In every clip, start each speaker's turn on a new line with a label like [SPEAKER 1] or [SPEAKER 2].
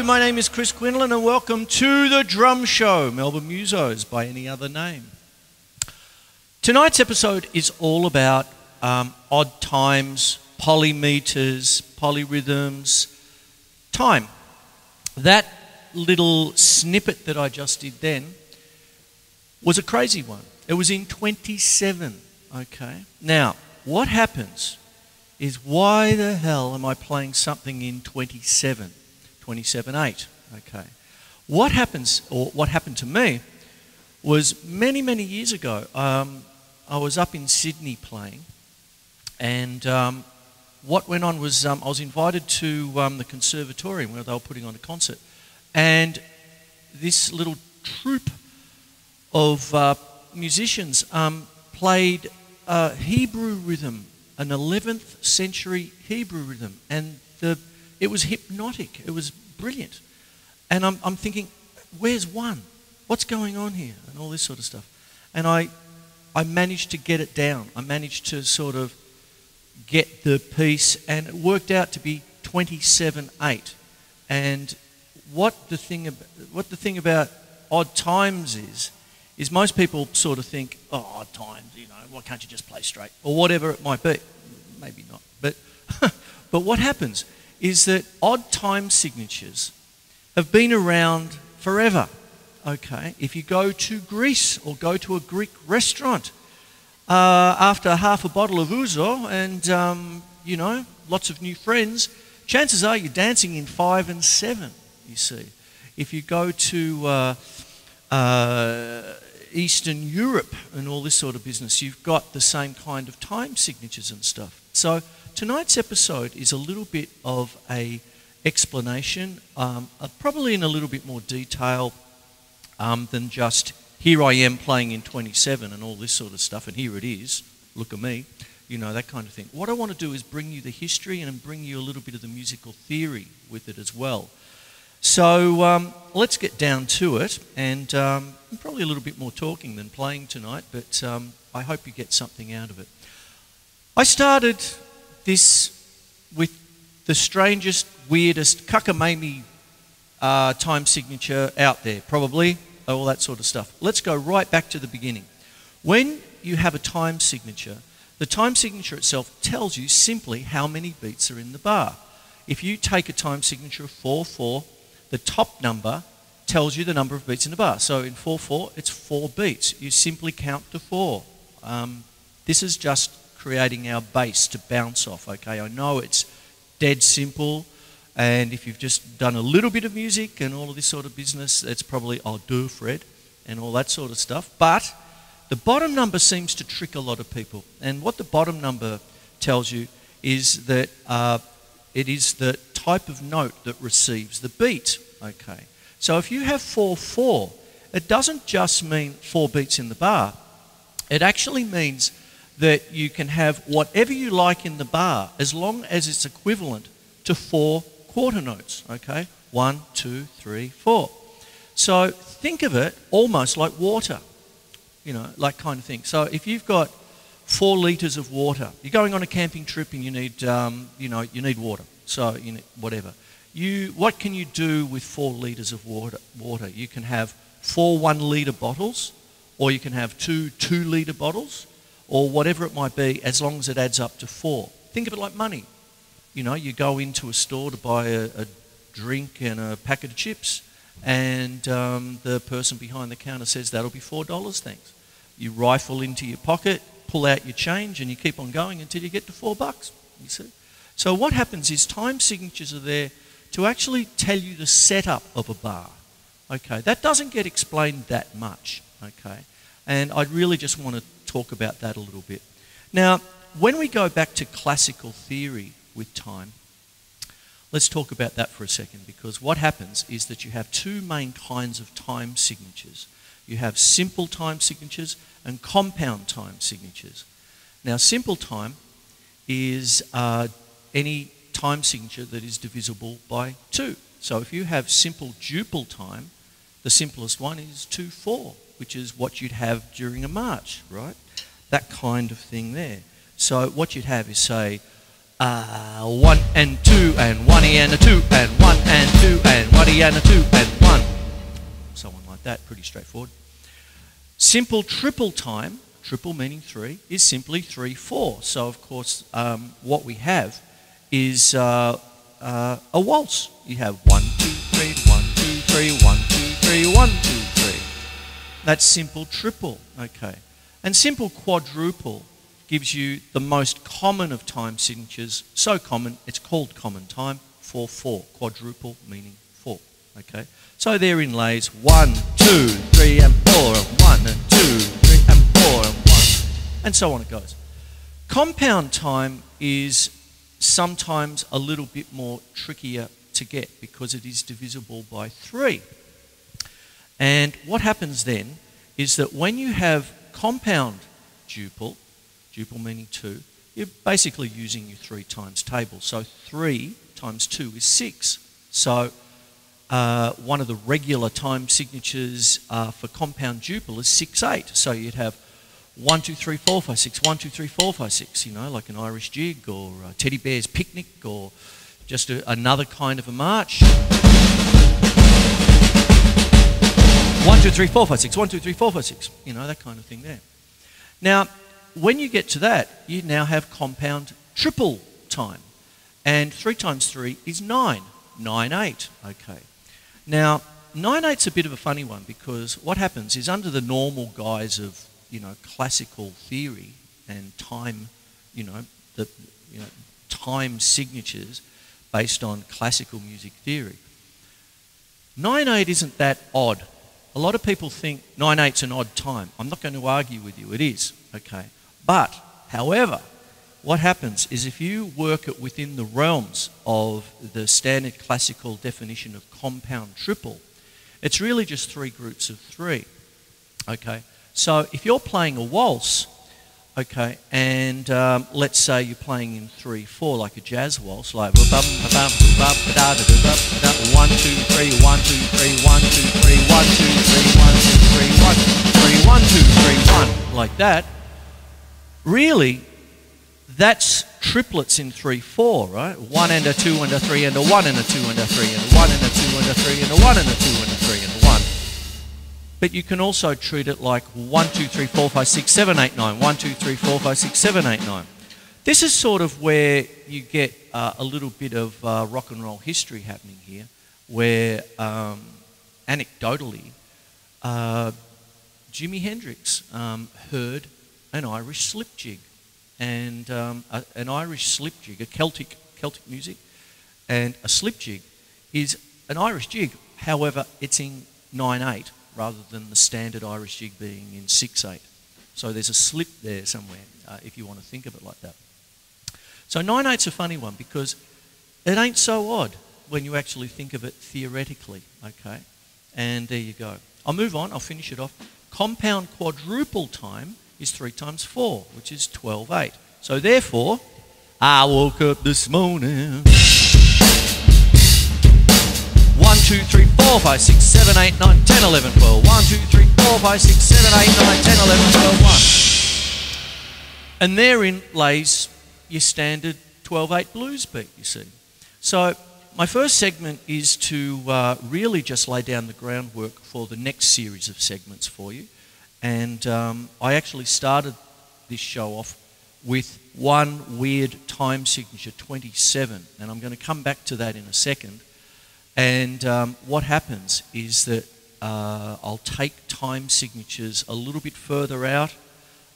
[SPEAKER 1] my name is Chris Quinlan and welcome to The Drum Show, Melbourne Musos by any other name. Tonight's episode is all about odd times, polymeters, polyrhythms, time. That little snippet that I just did then was a crazy one. It was in 27, okay? Now, what happens is why the hell am I playing something in 27, 27/8, okay? What happens, or what happened to me, was many, many years ago, I was up in Sydney playing, and what went on was I was invited to the conservatorium where they were putting on a concert, and this little troupe of musicians played Hebrew rhythm, an 11th century Hebrew rhythm, and it was hypnotic. It was brilliant. And I'm thinking, where's one? What's going on here? And all this sort of stuff. And I managed to get it down. I managed to sort of get the piece, and it worked out to be 27/8. And what the thing about odd times is most people sort of think, oh, odd times, you know, why can't you just play straight? Or whatever it might be. Maybe not. But, but what happens is that odd time signatures have been around forever. Okay, if you go to Greece or go to a Greek restaurant after half a bottle of ouzo and, you know, lots of new friends, chances are you're dancing in 5 and 7, you see. If you go to Eastern Europe and all this sort of business, you've got the same kind of time signatures and stuff. So tonight's episode is a little bit of a explanation, probably in a little bit more detail than just here I am playing in 27 and all this sort of stuff, and here it is, look at me, you know, that kind of thing. What I want to do is bring you the history and bring you a little bit of the musical theory with it as well. So let's get down to it, and probably a little bit more talking than playing tonight, but I hope you get something out of it. I started this with the strangest, weirdest, cockamamie time signature out there, probably, all that sort of stuff. Let's go right back to the beginning. When you have a time signature, the time signature itself tells you simply how many beats are in the bar. If you take a time signature of 4/4, the top number tells you the number of beats in the bar. So in 4/4, it's 4 beats. You simply count to 4. This is just creating our bass to bounce off, okay? I know it's dead simple, and if you've just done a little bit of music and all of this sort of business, it's probably, oh, do, Fred, and all that sort of stuff. But the bottom number seems to trick a lot of people. And what the bottom number tells you is that it is the type of note that receives the beat, okay? So if you have 4/4, it doesn't just mean 4 beats in the bar. It actually means that you can have whatever you like in the bar as long as it's equivalent to 4 quarter notes, okay? 1, 2, 3, 4. So think of it almost like water, you know, like kind of thing. So if you've got 4 litres of water, you're going on a camping trip and you need, you know, you need water. So you need whatever. What can you do with 4 litres of water? You can have 4 1-litre bottles, or you can have 2 2-litre bottles, or whatever it might be, as long as it adds up to 4. Think of it like money. You know, you go into a store to buy a drink and a packet of chips, and the person behind the counter says, that'll be $4, thanks. You rifle into your pocket, pull out your change, and you keep on going until you get to $4, you see. So what happens is time signatures are there to actually tell you the setup of a bar. Okay, that doesn't get explained that much, okay? And I really just want to talk about that a little bit. Now, when we go back to classical theory with time, let's talk about that for a second, because what happens is that you have 2 main kinds of time signatures. You have simple time signatures and compound time signatures. Now, simple time is any time signature that is divisible by 2. So if you have simple duple time, the simplest one is 2/4, which is what you'd have during a march, right? That kind of thing there. So what you'd have is, say, 1 and 2 and 1 and a 2 and 1 and 2 and 1 and a 2 and 1. Someone like that, pretty straightforward. Simple triple time, triple meaning 3, is simply 3/4. So of course what we have is a waltz. You have 1, 2, 3, 1, 2, 3, 1, 2, 3, 1, 2, 3. That's simple triple, okay. And simple quadruple gives you the most common of time signatures, so common it's called common time, 4/4, quadruple meaning 4, okay. So therein lays 1, 2, 3 and 4 and 1 and 2, 3 and 4 and 1, and so on it goes. Compound time is sometimes a little bit more trickier to get because it is divisible by 3. And what happens then is that when you have compound duple meaning 2, you're basically using your 3 times table. So 3 times 2 is 6. So one of the regular time signatures for compound duple is 6/8. So you'd have 1, 2, 3, 4, 5, 6, 1, 2, 3, 4, 5, 6, you know, like an Irish jig or a teddy bear's picnic or just another kind of a march. 1, 2, 3, 4, 5, 6, 1, 2, 3, 4, 5, 6, you know, that kind of thing there. Now, when you get to that, you now have compound triple time. And 3 times 3 is 9, 9/8, okay. Now, 9/8's a bit of a funny one because what happens is under the normal guise of, you know, classical theory and time, time signatures based on classical music theory, 9/8 isn't that odd. A lot of people think 9/8's an odd time. I'm not going to argue with you, it is, okay. But, however, what happens is if you work it within the realms of the standard classical definition of compound triple, it's really just 3 groups of 3, okay. So if you're playing a waltz, okay, and let's say you're playing in 3/4 like a jazz waltz, like 1, 2, 3, 1, 2, 3, 1, 2, 3, 1, 2, 3, 1, 2, 3, 1, 2, 3, 1, 2, 3, 1, 3, 1, 2, 3, 1, like that. Really, that's triplets in 3/4, right? 1 and a 2 and a 3 and a 1 and a 2 and a 3 and a 1 and a 2 and a 3 and a 1 and a 2 and a 3 and a 1. But you can also treat it like 1, 2, 3, 4, 5, 6, 7, 8, 9. 1, 2, 3, 4, 5, 6, 7, 8, 9. This is sort of where you get a little bit of rock and roll history happening here, where anecdotally, Jimi Hendrix heard an Irish slip jig, and an Irish slip jig, a Celtic music, and a slip jig is an Irish jig. However, it's in 9/8 rather than the standard Irish jig being in 6/8. So there's a slip there somewhere, if you want to think of it like that. So 9/8's a funny one because it ain't so odd when you actually think of it theoretically, okay? And there you go. I'll move on, I'll finish it off. Compound quadruple time is 3 times 4, which is 12/8. So therefore, I woke up this morning. 1, 2, 3, 4, 5, 6, 7, 8, 9, 10, 11, 12. 1, 2, 3, 4, 5, 6, 7, 8, 9, 10, 11, 12, 1. And therein lays your standard 12/8 blues beat, you see. So my first segment is to really just lay down the groundwork for the next series of segments for you. And I actually started this show off with one weird time signature, 27. And I'm going to come back to that in a second. And what happens is that I'll take time signatures a little bit further out.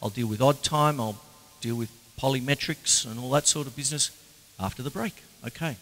[SPEAKER 1] I'll deal with odd time. I'll deal with polymetrics and all that sort of business after the break. Okay.